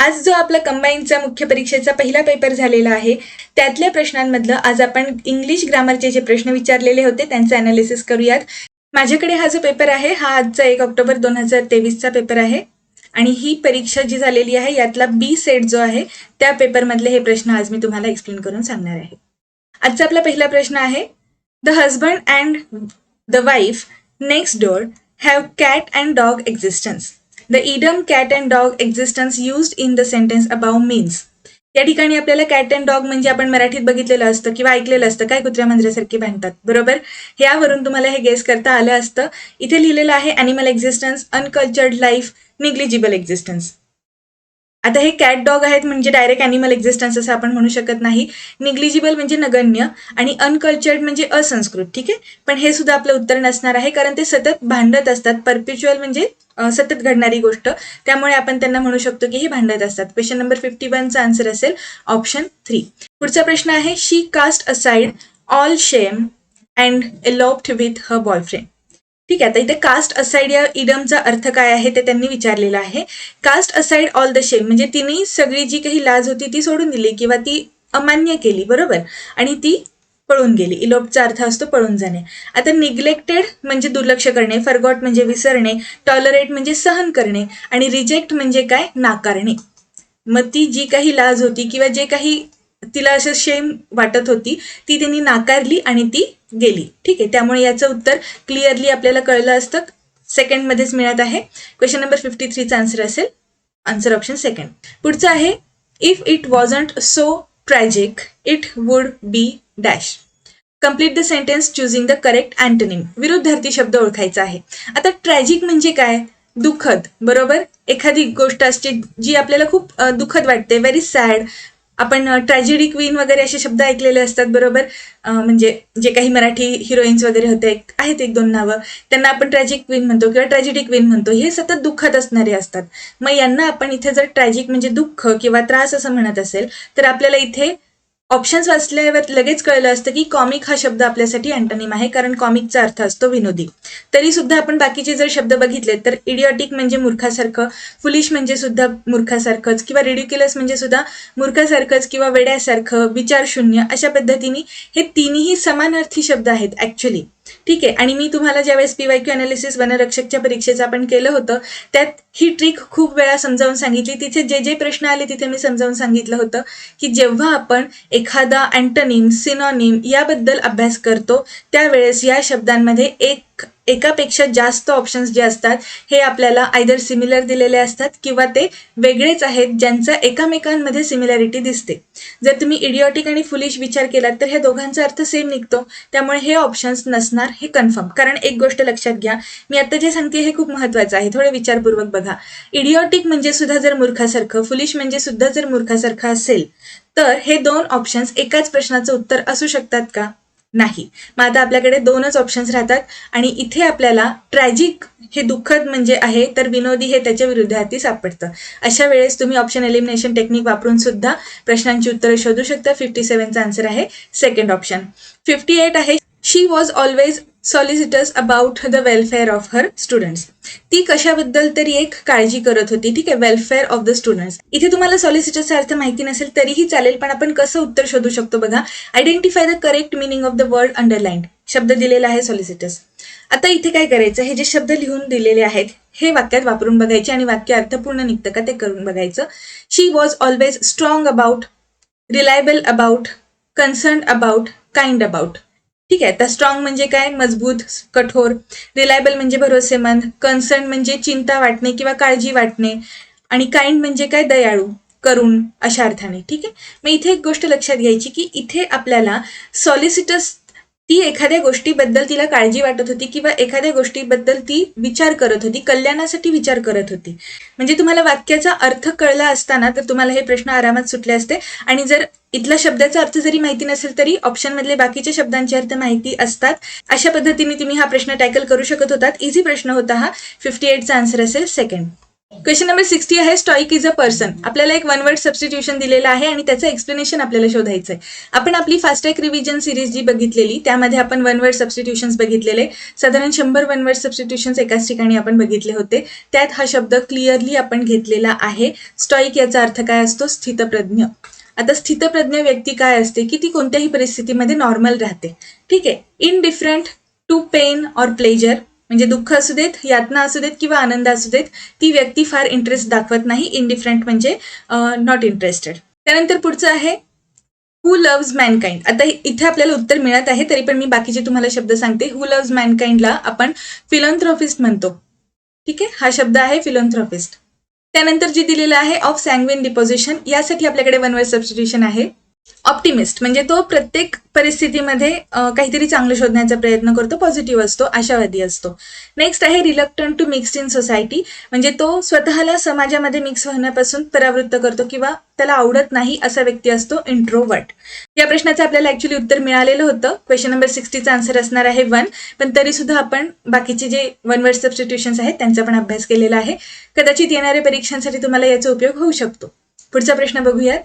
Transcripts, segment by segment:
आज जो आपला कंबाईनचा मुख्य परीक्षेचा पहिला पेपर झालेला आहे त्यातल्या प्रश्नांमधलं आज आपण इंग्लिश ग्रामरचे जे प्रश्न विचारलेले होते त्यांचं अनालिसिस करूयात. माझ्याकडे हा जो पेपर आहे हा आजचा 1 ऑक्टोबर 2023चा पेपर आहे आणि ही परीक्षा जी झालेली आहे यातला बी सेट जो आहे त्या पेपरमधले हे प्रश्न आज मी तुम्हाला एक्सप्लेन करून सांगणार आहे. आजचा आपला पहिला प्रश्न आहे, the husband and the wife next door have cat and dog existence. The idem cat and dog existence used in the sentence above means. या ठिकाणी आपल्याला कॅट अँड डॉग म्हणजे आपण मराठीत बघितलेलं असतं किंवा ऐकलेलं असतं, काय कुत्र्या मांजऱ्यासारखे भांडतात, बरोबर. यावरून तुम्हाला हे गेस करता आलं असतं. इथे लिहिलेलं आहे animal existence, uncultured life, negligible existence. आता हे कॅट डॉग आहेत म्हणजे डायरेक्ट ॲनिमल एक्झिस्टन्स असं आपण म्हणू शकत नाही. निग्लिजिबल म्हणजे नगण्य आणि अनकल्चर्ड म्हणजे असंस्कृत. ठीक आहे, पण हे सुद्धा आपलं उत्तर नसणार आहे कारण ते सतत भांडत असतात. परपेच्युअल म्हणजे सतत घडणारी गोष्ट, त्यामुळे आपण त्यांना म्हणू शकतो की हे भांडत असतात. क्वेश्चन नंबर 51चा आन्सर असेल ऑप्शन 3. पुढचा प्रश्न आहे, शी कास्ट असाइड ऑल शेम अँड एलोप्ड विथ हर बॉयफ्रेंड. ठीक आहे, आता इथे कास्ट असाइड या इडमचा अर्थ काय आहे ते त्यांनी विचारलेलं आहे. कास्ट असाइड ऑल द शेम म्हणजे तिने सगळी जी काही लाज होती ती सोडून दिली किंवा ती अमान्य केली, बरोबर, आणि ती पळून गेली. इलोप्टचा अर्थ असतो पळून जाणे. आता निग्लेक्टेड म्हणजे दुर्लक्ष करणे, फॉरगॉट म्हणजे विसरणे, टॉलरेट म्हणजे सहन करणे आणि रिजेक्ट म्हणजे काय, नाकारणे. मग ती जी काही लाज होती किंवा जे काही तिला असं शेम वाटत होती ती त्यांनी नाकारली आणि ती गेली. ठीक आहे, त्यामुळे याचं उत्तर क्लिअरली आपल्याला कळलं असतं. सेकंडमध्येच मिळत आहे. क्वेश्चन नंबर 53चा आन्सर असेल आन्सर ऑप्शन सेकंड. पुढचं आहे, if it wasn't so tragic it would be dash. Complete the sentence choosing the correct antonym. विरुद्धार्थी शब्द ओळखायचा आहे. आता ट्रॅजिक म्हणजे काय, दुःखद, बरोबर. एखादी गोष्ट असते जी आपल्याला खूप दुःखद वाटते, व्हेरी सॅड. आपण ट्रॅजेडी क्वीन वगैरे असे शब्द ऐकलेले असतात, बरोबर. म्हणजे जे काही मराठी हिरोईन्स वगैरे होते आहेत 1-2 नावं, त्यांना आपण ट्रॅजिक क्वीन म्हणतो किंवा ट्रॅजेडी क्वीन म्हणतो. हे सतत दुःखद असणारे असतात. मग यांना आपण इथे जर ट्रॅजिक म्हणजे दुःख किंवा त्रास असं म्हणत असेल तर आपल्याला इथे ऑप्शन्स वाचल्यावर लगेच कळलं असतं की कॉमिक हा शब्द आपल्यासाठी अँटोनिम आहे, कारण कॉमिकचा अर्थ असतो विनोदी. तरी सुद्धा आपण बाकीचे जर शब्द बघितले तर इडिओटिक म्हणजे मूर्खासारखं, फुलिश म्हणजे सुद्धा मूर्खासारखंच किंवा रिडिक्युलस म्हणजे सुद्धा मूर्खासारखंच किंवा वेड्यासारखं, विचारशून्य, अशा पद्धतीने हे तिन्ही समानार्थी शब्द आहेत ॲक्च्युली. ठीक आहे, आणि मी तुम्हाला ज्यावेळेस PYQ अनालिसिस वनरक्षकच्या परीक्षेचं आपण केलं होतं त्यात ही ट्रिक खूप वेळा समजावून सांगितली. तिथे जे जे प्रश्न आले तिथे मी समजावून सांगितलं होतं की जेव्हा आपण एखादा अँटोनिम, सिनोनिम याबद्दल अभ्यास करतो त्यावेळेस या शब्दांमध्ये एकापेक्षा जास्त ऑप्शन्स जे असतात हे आपल्याला आयदर सिमिलर दिलेले असतात किंवा ते वेगळेच आहेत ज्यांचा एकामेकांमध्ये सिमिलॅरिटी दिसते. जर तुम्ही इडिओटिक आणि फुलिश विचार केलात तर ह्या दोघांचा अर्थ सेम निघतो, त्यामुळे हे ऑप्शन्स नसणार हे कन्फर्म. कारण एक गोष्ट लक्षात घ्या, मी आता जे सांगते हे खूप महत्त्वाचं आहे, थोडं विचारपूर्वक बघा. इडिओटिक म्हणजे सुद्धा जर मूर्खासारखं, फुलिश म्हणजे सुद्धा जर मूर्खासारखं असेल तर हे 2 ऑप्शन्स एकाच प्रश्नाचं उत्तर असू शकतात का, नाही. मग आता आपल्याकडे 2च ऑप्शन्स राहतात आणि इथे आपल्याला ट्रॅजिक हे दुःखद म्हणजे आहे तर विनोदी हे त्याच्या विरुद्धार्थी सापडतं. अशा वेळेस तुम्ही ऑप्शन एलिमिनेशन टेक्निक वापरून सुद्धा प्रश्नांची उत्तरं शोधू शकता. 57चा आन्सर आहे सेकंड ऑप्शन. 58 आहे, she was always solicitous about the welfare of her students. ती कशाबद्दल तरी एक काळजी करत होती. ठीक आहे, वेलफेअर ऑफ द स्टुडंट्स. इथे तुम्हाला सॉलिसिटसचा अर्थ माहिती नसेल तरीही चालेल, पण आपण कसं उत्तर शोधू शकतो बघा. Identify the correct meaning of the word underlined. शब्द दिलेला आहे सॉलिसिटस. आता इथे काय करायचं, हे जे शब्द लिहून दिलेले आहेत हे वाक्यात वापरून बघायचे आणि वाक्य अर्थपूर्ण निघतं का ते करून बघायचं. She was always strong about, reliable about, concern about, kind about. ठीक आहे, तर स्ट्रॉंग म्हणजे काय, मजबूत, कठोर. रिलायबल म्हणजे भरोसेमंद. कन्सर्न म्हणजे चिंता वाटणे किंवा काळजी वाटणे. आणि काइंड म्हणजे काय, दयाळू, करुण, अशा अर्थाने. ठीक आहे, मग इथे एक गोष्ट लक्षात घ्यायची की इथे आपल्याला सॉलिसिटस ती एखाद्या गोष्टीबद्दल तिला काळजी वाटत होती किंवा एखाद्या गोष्टीबद्दल ती विचार करत होती, कल्याणासाठी विचार करत होती. म्हणजे तुम्हाला वाक्याचा अर्थ कळला असताना तर तुम्हाला हे प्रश्न आरामात सुटले असते. आणि जर इथला शब्दाचा अर्थ जरी माहिती नसेल तरी ऑप्शनमधले बाकीच्या शब्दांचे अर्थ माहिती असतात. अशा पद्धतीने तुम्ही हा प्रश्न टॅकल करू शकत होतात. इझी प्रश्न होता हा. 58चा आन्सर असेल सेकंड. क्वेश्चन नंबर 60 आहे स्टॉइक इज अ पर्सन. आपल्याला एक वन वर्ड सबस्टिट्यूशन दिलेलं आहे आणि त्याचं एक्सप्लेनेशन आपल्याला शोधायचं आहे. आपण आपली फास्ट ट्रॅक रिव्हिजन सिरीज जी बघितलेली त्यामध्ये आपण वन वर्ड सबस्टिट्यूशन्स बघितलेले, साधारण 100 वन वर्ड सबस्टिट्यूशन्स एकाच ठिकाणी आपण बघितले होते. त्यात हा शब्द क्लिअरली आपण घेतलेला आहे. स्टॉइक याचा अर्थ काय असतो? स्थितप्रज्ञ. आता स्थितप्रज्ञ व्यक्ती काय असते की ती कोणत्याही परिस्थितीमध्ये नॉर्मल राहते. ठीक आहे. इनडिफरंट टू पेन ऑर प्लेजर, म्हणजे दुःख असू देत, यातना असू देत किंवा आनंद असू देत, ती व्यक्ती फार इंटरेस्ट दाखवत नाही. इनडिफरंट म्हणजे नॉट इंटरेस्टेड. त्यानंतर पुढचं आहे हू लव्ज मॅनकाइंड. आता इथे आपल्याला उत्तर मिळत आहे, तरी पण मी बाकीचे तुम्हाला शब्द सांगते. हू लव्ज मॅनकाइंडला आपण फिलॉन्थ्रोपिस्ट म्हणतो. ठीक आहे, हा शब्द आहे फिलॉन्थ्रोपिस्ट. त्यानंतर जे दिलेलं आहे ऑफ सॅंग्विन डिपोजिशन, यासाठी आपल्याकडे वन वर्ड सबस्टिट्यूशन आहे ऑप्टिमिस्ट. म्हणजे तो प्रत्येक परिस्थितीमध्ये काहीतरी चांगलं शोधण्याचा प्रयत्न करतो, पॉझिटिव्ह असतो, आशावादी असतो. नेक्स्ट आहे reluctant to mix in society, म्हणजे तो स्वतःला समाजामध्ये मिक्स होण्यापासून परावृत्त करतो किंवा त्याला आवडत नाही असा व्यक्ती असतो इंट्रोवर्ट. या प्रश्नाचं आपल्याला ऍक्च्युली उत्तर मिळालेलं होतं. क्वेश्चन नंबर 60चा आन्सर असणार आहे 1, पण तरी सुद्धा आपण बाकीचे जे वन वर्ड सबस्टिट्यूशन्स आहेत त्यांचा पण अभ्यास केलेला आहे. कदाचित येणाऱ्या परीक्षांसाठी तुम्हाला याचा उपयोग होऊ शकतो. पुढचा प्रश्न बघूयात.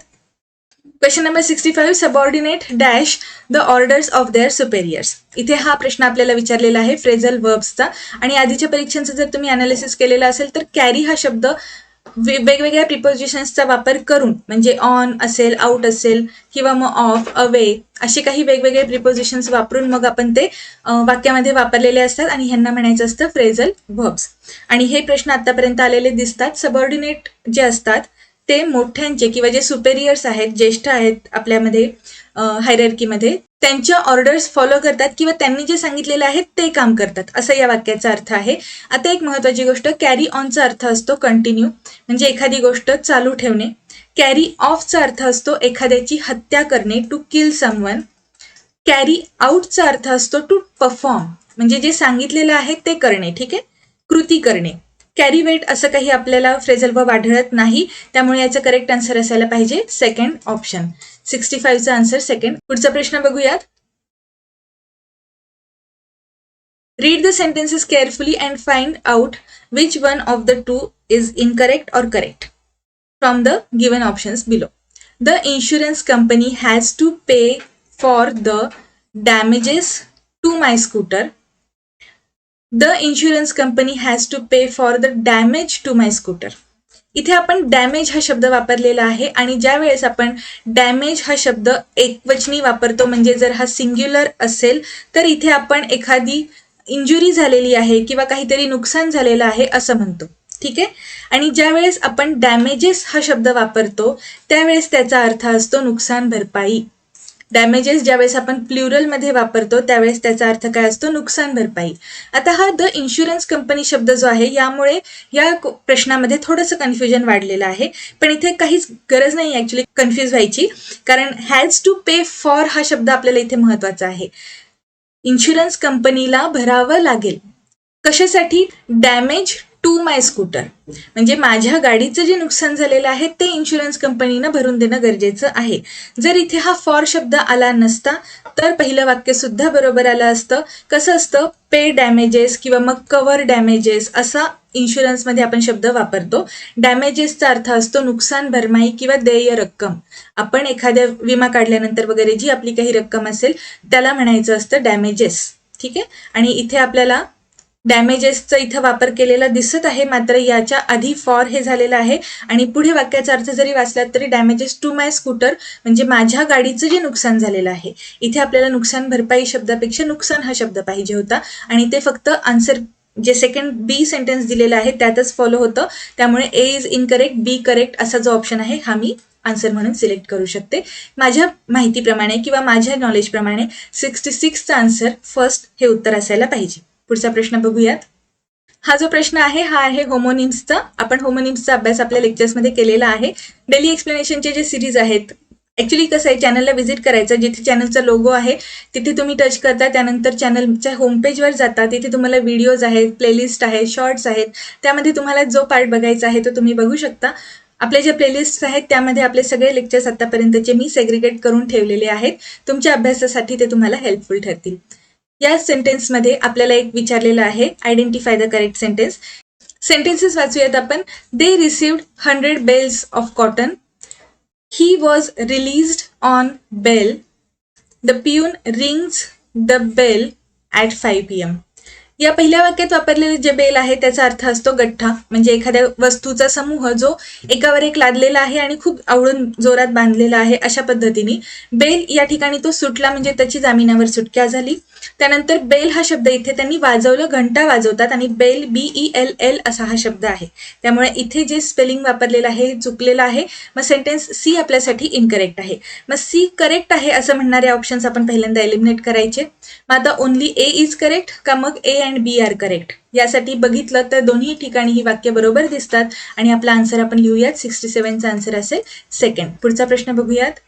Question number 65, subordinate dash the orders of their superiors. इथे हा प्रश्न आपल्याला विचारलेला आहे फ्रेझल वर्ब्सचा. आणि आधीच्या परीक्षांचं जर तुम्ही अनालिसिस केलेलं असेल तर कॅरी हा शब्द वेगवेगळ्या प्रिपोजिशन्सचा वापर करून, म्हणजे ऑन असेल, आउट असेल किंवा मग ऑफ, अवे, असे काही वेगवेगळे प्रिपोजिशन्स वापरून मग आपण ते वाक्यामध्ये वापरलेले असतात आणि ह्यांना म्हणायचं असतं फ्रेझल वर्ब्स. आणि हे प्रश्न आतापर्यंत आलेले दिसतात. सबऑर्डिनेट जे असतात ते मोठ्यांचे किंवा जे सुपेरियर्स आहेत, ज्येष्ठ आहेत आपल्यामध्ये हायरार्कीमध्ये, त्यांच्या ऑर्डर्स फॉलो करतात किंवा त्यांनी जे सांगितलेलं आहे ते काम करतात, असं या वाक्याचा अर्थ आहे. आता एक महत्त्वाची गोष्ट, कॅरी ऑनचा अर्थ असतो कंटिन्यू, म्हणजे एखादी गोष्ट चालू ठेवणे. कॅरी ऑफचा अर्थ असतो एखाद्याची हत्या करणे, टू किल समवन. कॅरी आउटचा अर्थ असतो टू परफॉर्म, म्हणजे जे सांगितलेलं आहे ते करणे. ठीक आहे, कृती करणे. कॅरी वेट असं काही आपल्याला फ्रेझल वर्ब आढळत नाही, त्यामुळे याचं करेक्ट आन्सर असायला पाहिजे सेकंड ऑप्शन. 65चा आन्सर सेकंड. पुढचा प्रश्न बघूयात. Read the sentences carefully and find out which one of the two is incorrect और correct from the given options below. The insurance company has to pay for the damages to my scooter. The insurance company has to pay for the damage to my scooter. इथे आपण damage हा शब्द वापरलेला आहे आणि ज्या वेळेस आपण डॅमेज हा शब्द एकवचनी वापरतो, म्हणजे जर हा सिंग्युलर असेल तर इथे आपण एखादी इंजुरी झालेली आहे किंवा काहीतरी नुकसान झालेलं आहे असं म्हणतो. ठीक आहे, आणि ज्या वेळेस आपण डॅमेजेस हा शब्द वापरतो त्यावेळेस त्याचा अर्थ असतो नुकसान भरपाई. डॅमेजेस ज्यावेळेस आपण प्लुरलमध्ये वापरतो त्यावेळेस त्याचा अर्थ काय असतो? नुकसान भरपाई. आता हा द इन्शुरन्स कंपनी शब्द जो आहे यामुळे या प्रश्नामध्ये थोडंसं कन्फ्युजन वाढलेलं आहे, पण इथे काहीच गरज नाही ऍक्च्युली कन्फ्यूज व्हायची, कारण हॅज टू पे फॉर हा शब्द आपल्याला इथे महत्वाचा आहे. इन्शुरन्स कंपनीला भरावं लागेल कशासाठी? डॅमेज टू माय स्कूटर, म्हणजे माझ्या गाडीचं जे नुकसान झालेलं आहे ते इन्शुरन्स कंपनीनं भरून देणं गरजेचं आहे. जर इथे हा फॉर शब्द आला नसता तर पहिलं वाक्य सुद्धा बरोबर आलं असतं. कसं असतं? पे डॅमेजेस किंवा मग कव्हर डॅमेजेस असा इन्शुरन्समध्ये आपण शब्द वापरतो. डॅमेजेसचा अर्थ असतो नुकसान भरपाई किंवा देय रक्कम. आपण एखाद्या विमा काढल्यानंतर वगैरे जी आपली काही रक्कम असेल त्याला म्हणायचं असतं डॅमेजेस. ठीक आहे, आणि इथे आपल्याला डॅमेजेसचा इथं वापर केलेला दिसत आहे, मात्र याच्या आधी फॉर हे झालेलं आहे आणि पुढे वाक्याचा अर्थ जरी वाचलात तरी डॅमेजेस टू माय स्कूटर म्हणजे माझ्या गाडीचं जे नुकसान झालेलं आहे. इथे आपल्याला नुकसान भरपाई शब्दापेक्षा नुकसान हा शब्द पाहिजे होता आणि ते फक्त आन्सर जे सेकंड बी सेंटेन्स दिलेलं आहे त्यातच फॉलो होतं. त्यामुळे ए इज इनकरेक्ट, बी करेक्ट असा जो ऑप्शन आहे हा मी आन्सर म्हणून सिलेक्ट करू शकते. माझ्या माहितीप्रमाणे किंवा माझ्या नॉलेजप्रमाणे 66चा आन्सर फर्स्ट हे उत्तर असायला पाहिजे. पुढचा प्रश्न बघूयात. हा जो प्रश्न आहे हा आहे होमोनिम्सचा. आपण होमोनिम्सचा अभ्यास आपल्या लेक्चर्समध्ये केलेला आहे. डेली एक्सप्लेनेशनचे जे सिरीज आहेत, ऍक्च्युली कसं आहे, चॅनलला व्हिजिट करायचं, जिथे चॅनलचा लोगो आहे तिथे तुम्ही टच करता, त्यानंतर चॅनलच्या होमपेजवर जाता, तिथे तुम्हाला व्हिडिओज आहेत, प्लेलिस्ट आहेत, शॉर्ट्स आहेत, त्यामध्ये तुम्हाला जो पार्ट बघायचा आहे तो तुम्ही बघू शकता. आपले जे प्लेलिस्ट आहेत त्यामध्ये आपले सगळे लेक्चर्स आतापर्यंतचे मी सेग्रिगेट करून ठेवलेले आहेत. तुमच्या अभ्यासासाठी ते तुम्हाला हेल्पफुल ठरतील. या सेंटेन्समध्ये आपल्याला एक विचारलेलं आहे, identify the correct sentence. Sentences वाचूयात आपण. They received 100 bales of cotton. He was released on bail. The peon rings the bell at 5 PM. या पहिल्या वाक्यात वापरलेले जे बेल आहे त्याचा अर्थ असतो गठ्ठा, म्हणजे एखाद्या वस्तूचा समूह जो एकावर एक लादलेला आहे आणि खूप आवडून जोरात बांधलेला आहे अशा पद्धतीने. बेल या ठिकाणी तो सुटला म्हणजे त्याची जमिनीवर सुटका झाली. त्यानंतर बेल हा शब्द इथे त्यांनी वाजवलं, घंटा वाजवतात, आणि बेल BELL असा हा शब्द आहे. त्यामुळे इथे जे स्पेलिंग वापरलेलं आहे हे चुकलेलं आहे. मग सेंटेन्स सी आपल्यासाठी इनकरेक्ट आहे. मग सी करेक्ट आहे असं म्हणणारे ऑप्शन्स आपण पहिल्यांदा एलिमिनेट करायचे. मग आता ओनली ए इज करेक्ट का मग A and B are correct, यासाठी बघितलं तर दोन्ही ठिकाणी ही वाक्य बरोबर दिसतात आणि आपला आन्सर आपण लिहूयात. 67चा आन्सर असेल सेकंड. पुढचा प्रश्न बघूयात.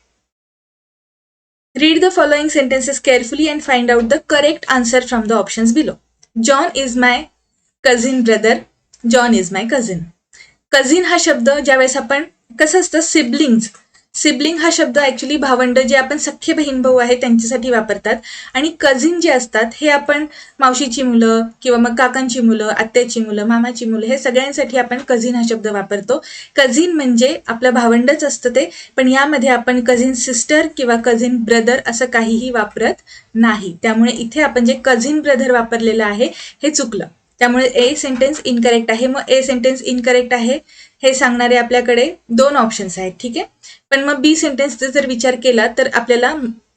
Read the following sentences carefully and find out the correct answer from the options below. John is my cousin brother. John is my cousin. Cousin हा शब्द ज्यावेळेस आपण कसं असतं सिबलिंग हा शब्द ॲक्च्युली भावंड जे आपण सख्खे बहीण भाऊ आहे त्यांच्यासाठी वापरतात. आणि कझिन जे असतात हे आपण मावशीची मुलं किंवा मग काकांची मुलं, आत्याची मुलं, मामाची मुलं हे सगळ्यांसाठी आपण कझिन हा शब्द वापरतो. कझिन म्हणजे आपलं भावंडच असतं ते, पण यामध्ये आपण कझिन सिस्टर किंवा कझिन ब्रदर असं काहीही वापरत नाही. त्यामुळे इथे आपण जे कझिन ब्रदर वापरलेलं आहे हे चुकलं. त्यामुळे ए सेंटेन्स इनकरेक्ट आहे. मग ए सेंटेन्स इनकरेक्ट आहे हे सांगणारे आपल्याकडे दोन ऑप्शन्स आहेत, ठीक आहे. पण मग बी सेंटेन्सचा जर विचार केला तर आपल्याला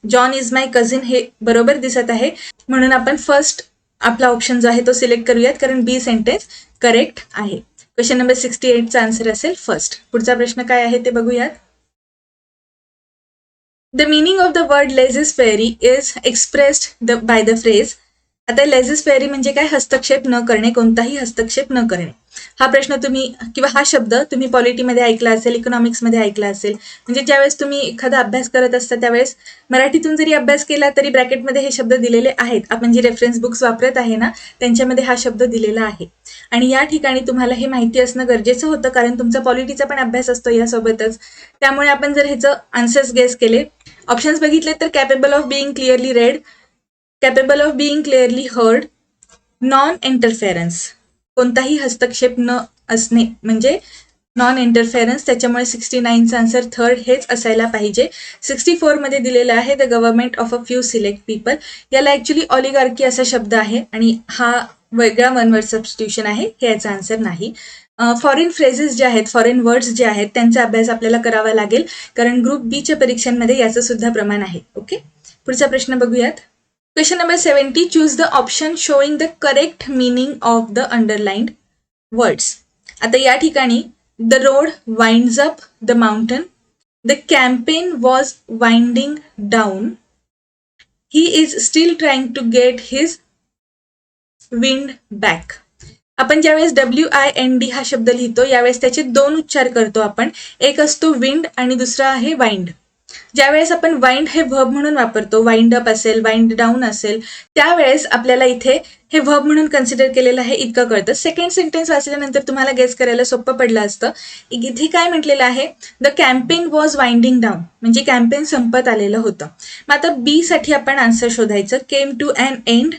जॉन इज माय कझिन हे बरोबर दिसत आहे, म्हणून आपण फर्स्ट आपला ऑप्शन जो आहे तो सिलेक्ट करूयात, कारण बी सेंटेन्स करेक्ट आहे. क्वेश्चन नंबर 68चा आन्सर असेल फर्स्ट. पुढचा प्रश्न काय आहे ते बघूयात. The meaning of the word laissez faire is expressed by the phrase. आता लेझिस फेअरी म्हणजे काय? हस्तक्षेप न करणे, कोणताही हस्तक्षेप न करणे. हा प्रश्न तुम्ही किंवा हा शब्द तुम्ही पॉलिटीमध्ये ऐकला असेल, इकॉनॉमिक्समध्ये ऐकला असेल. म्हणजे ज्यावेळेस तुम्ही एखादा अभ्यास करत असता त्यावेळेस मराठीतून जरी अभ्यास केला तरी ब्रॅकेटमध्ये हे शब्द दिलेले आहेत. आपण जे रेफरन्स बुक्स वापरत आहे ना त्यांच्यामध्ये हा शब्द दिलेला आहे. आणि या ठिकाणी तुम्हाला हे माहिती असणं गरजेचं होतं, कारण तुमचा पॉलिटीचा पण अभ्यास असतो यासोबतच. त्यामुळे आपण जर ह्याचं आन्सर्स गेस केले, ऑप्शन्स बघितले तर capable of being clearly red, capable of being clearly heard, non interference कोणताही हस्तक्षेप न असणे म्हणजे नॉन इंटरफेरन्स. त्याच्यामुळे 69चा आन्सर थर्ड हेच असायला पाहिजे. 64 मध्ये दिलेलं आहे the government of a few select people. याला ॲक्च्युली ऑलिगार्की असा शब्द आहे आणि हा वेगळा वन वर्ड सबस्टिट्यूशन आहे, हे याचा आन्सर नाही. फॉरेन फ्रेजेस जे आहेत, फॉरेन वर्ड्स जे आहेत त्यांचा अभ्यास आपल्याला करावा लागेल, कारण ग्रुप बीच्या परीक्षांमध्ये याचं सुद्धा प्रमाण आहे. ओके, पुढचा प्रश्न बघूयात. Question number 70. Choose the option showing the correct meaning of the underlined words. आता या ठिकाणी the road winds up the mountain. The campaign was winding down. He is still trying to get his wind back. आपण ज्यावेळेस WIND हा शब्द लिहितो यावेळेस त्याचे दोन उच्चार करतो आपण. एक असतो विंड आणि दुसरा आहे वाइंड. ज्यावेळेस आपण वाइंड हे व्हर्ब म्हणून वापरतो, वाइंड अप असेल, वाइंड डाऊन असेल, त्यावेळेस आपल्याला इथे हे व्हर्ब म्हणून कन्सिडर केलेलं आहे इतकं कळतं. सेकंड सेंटेन्स वाचल्यानंतर तुम्हाला गेस करायला सोपं पडलं असतं. इथे काय म्हटलेलं आहे? The campaign was winding down, म्हणजे कॅम्पेन संपत आलेलं होतं. मग आता बी साठी आपण आन्सर शोधायचं. केम टू अन एंड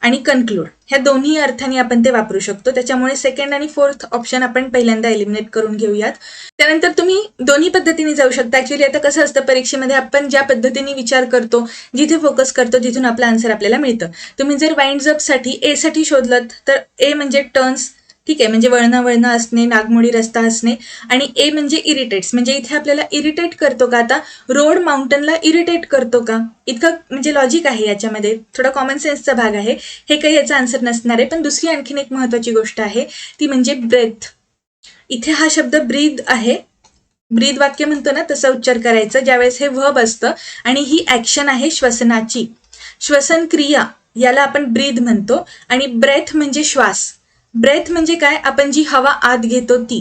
आणि कन्क्लूड ह्या दोन्ही अर्थाने आपण ते वापरू शकतो. त्याच्यामुळे सेकंड आणि फोर्थ ऑप्शन आपण पहिल्यांदा एलिमिनेट करून घेऊयात. त्यानंतर तुम्ही दोन्ही पद्धतीने जाऊ शकता. ऍक्च्युली आता कसं असतं परीक्षेमध्ये आपण ज्या पद्धतीने विचार करतो, जिथे फोकस करतो तिथून आपलं आन्सर आपल्याला मिळतं. तुम्ही जर वाइंड्स अप साठी ए साठी शोधलं तर ए म्हणजे टर्न्स, ठीक आहे, म्हणजे वळणं असणे, नागमोडी रस्ता असणे. आणि ए म्हणजे इरिटेट्स, म्हणजे इथे आपल्याला इरिटेट करतो का? आता रोड माउंटनला इरिटेट करतो का? इतकं म्हणजे लॉजिक आहे याच्यामध्ये, थोडा कॉमन सेन्सचा भाग आहे. हे काही याचा आन्सर नसणार आहे. पण दुसरी आणखीन एक महत्वाची गोष्ट आहे ती म्हणजे ब्रेथ. इथे हा शब्द ब्रीद आहे. ब्रीद वाक्य म्हणतो ना तसा उच्चार करायचा ज्यावेळेस हे व्हर्ब असतं आणि ही ऍक्शन आहे श्वसनाची. श्वसन क्रिया याला आपण ब्रीद म्हणतो. आणि ब्रेथ म्हणजे श्वास. ब्रेथ म्हणजे काय? आपण जी हवा आत घेतो ती.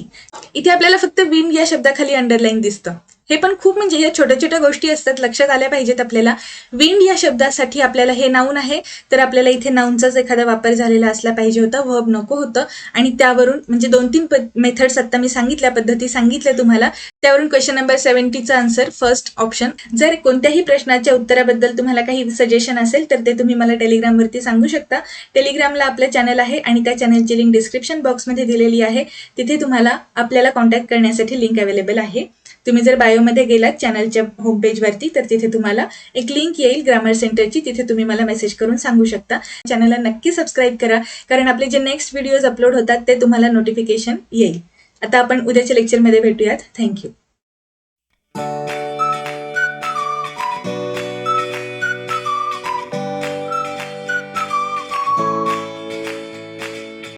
इथे आपल्याला फक्त विंड या शब्दाखाली अंडरलाईन दिसतं. हे पण खूप म्हणजे या छोट्या छोट्या गोष्टी असतात, लक्षात आल्या पाहिजेत आपल्याला. विंड या शब्दासाठी आपल्याला हे नाऊन आहे, तर आपल्याला इथे नाऊनचाच एखादा वापर झालेला असला पाहिजे होता, वर्ब नको होतं. आणि त्यावरून म्हणजे 2-3 मेथड्स आता मी सांगितल्या, पद्धती सांगितल्या तुम्हाला, त्यावरून क्वेश्चन नंबर 70चा आन्सर फर्स्ट ऑप्शन. जर कोणत्याही प्रश्नाच्या उत्तराबद्दल तुम्हाला काही सजेशन असेल तर ते तुम्ही मला टेलिग्रामवरती सांगू शकता. टेलिग्रामला आपलं चॅनल आहे आणि त्या चॅनलची लिंक डिस्क्रिप्शन बॉक्समध्ये दिलेली आहे. तिथे तुम्हाला आपल्याला कॉन्टॅक्ट करण्यासाठी लिंक अवेलेबल आहे. तुम्ही जर बायोमध्ये गेलात चॅनलच्या होम पेजवरती तर तिथे तुम्हाला एक लिंक येईल ग्रामर सेंटरची, तिथे तुम्ही मला मेसेज करून सांगू शकता. चॅनलला नक्की सबस्क्राईब करा, कारण आपले जे नेक्स्ट व्हिडिओज अपलोड होतात ते तुम्हाला नोटिफिकेशन येईल. आता आपण उद्याच्या लेक्चरमध्ये भेटूयात. थँक्यू.